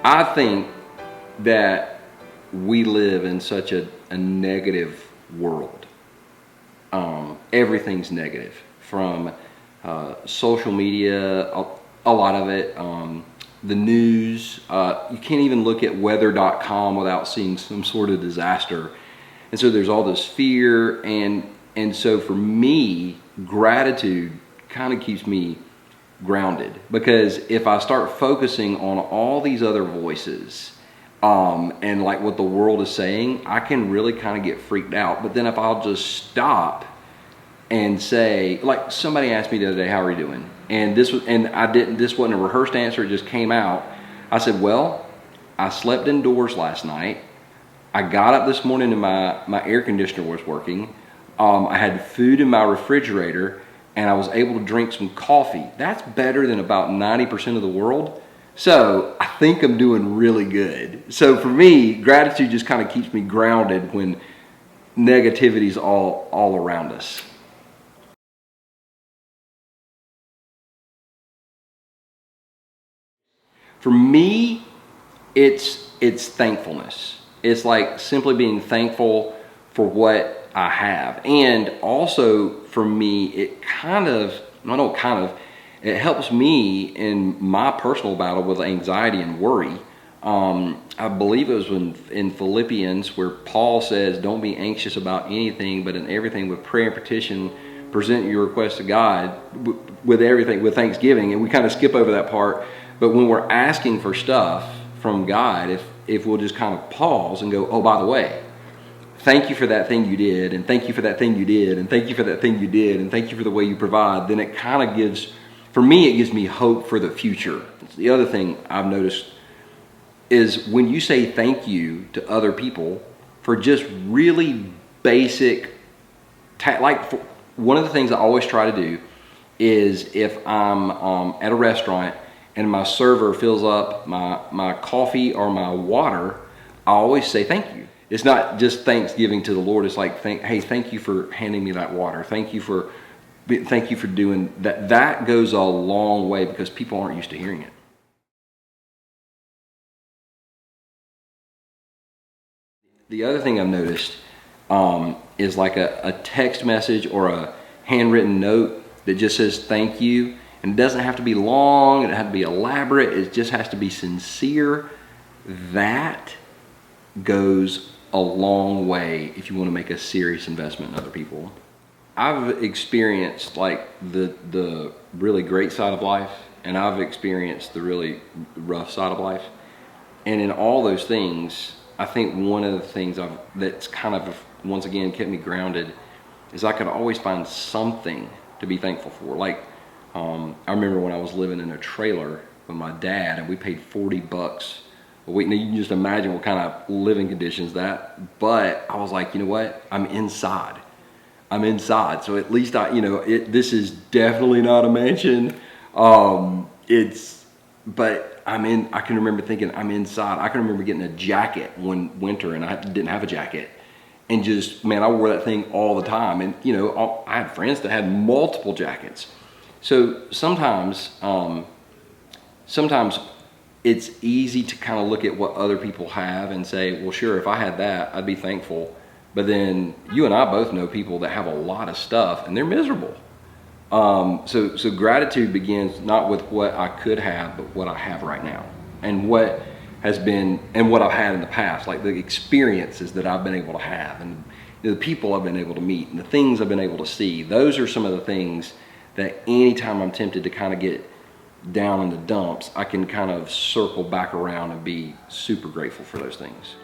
I think that we live in such a negative world. Everything's negative, from social media, a lot of it, the news. You can't even look at weather.com without seeing some sort of disaster. And so there's all this fear, and so for me, gratitude kind of keeps me grounded, because if I start focusing on all these other voices and like what the world is saying, I can really kind of get freaked out. But then if I'll just stop and say, like somebody asked me the other day, how are you doing? And this wasn't a rehearsed answer, it just came out. I said, well, I slept indoors last night. I got up this morning and my air conditioner was working. I had food in my refrigerator, and I was able to drink some coffee. That's better than about 90% of the world. So I think I'm doing really good. So for me, gratitude just kind of keeps me grounded when negativity's all around us. For me, it's thankfulness. It's like simply being thankful for what I have. And also for me, it helps me in my personal battle with anxiety and worry. I believe it was in Philippians where Paul says, don't be anxious about anything, but in everything with prayer and petition, present your request to God with everything, with thanksgiving. And we kind of skip over that part. But when we're asking for stuff from God, if we'll just kind of pause and go, oh, by the way, thank you for that thing you did, and thank you for that thing you did, and thank you for that thing you did, and thank you for the way you provide, then it kind of gives, for me, it gives me hope for the future. The other thing I've noticed is when you say thank you to other people for just really basic, one of the things I always try to do is if I'm at a restaurant and my server fills up my coffee or my water, I always say thank you. It's not just thanksgiving to the Lord. It's like, hey, thank you for handing me that water. Thank you for doing that. That goes a long way because people aren't used to hearing it. The other thing I've noticed is like a text message or a handwritten note that just says thank you. And it doesn't have to be long. It doesn't have to be elaborate. It just has to be sincere. That goes a long way if you want to make a serious investment in other people. I've experienced like the really great side of life, and I've experienced the really rough side of life. And in all those things, I think one of the things that's kind of once again kept me grounded is I could always find something to be thankful for. Like I remember when I was living in a trailer with my dad, and we paid $40 a week. Now you can just imagine what kind of living conditions that. But I was like, you know what? I'm inside. So at least this is definitely not a mansion. But I can remember thinking I'm inside. I can remember getting a jacket one winter, and I didn't have a jacket. And just, man, I wore that thing all the time. And, I had friends that had multiple jackets. So sometimes it's easy to kind of look at what other people have and say, well, sure, if I had that, I'd be thankful. But then you and I both know people that have a lot of stuff and they're miserable. So gratitude begins not with what I could have, but what I have right now, and what has been, and what I've had in the past, like the experiences that I've been able to have, and the people I've been able to meet, and the things I've been able to see. Those are some of the things that anytime I'm tempted to kind of get down in the dumps, I can kind of circle back around and be super grateful for those things.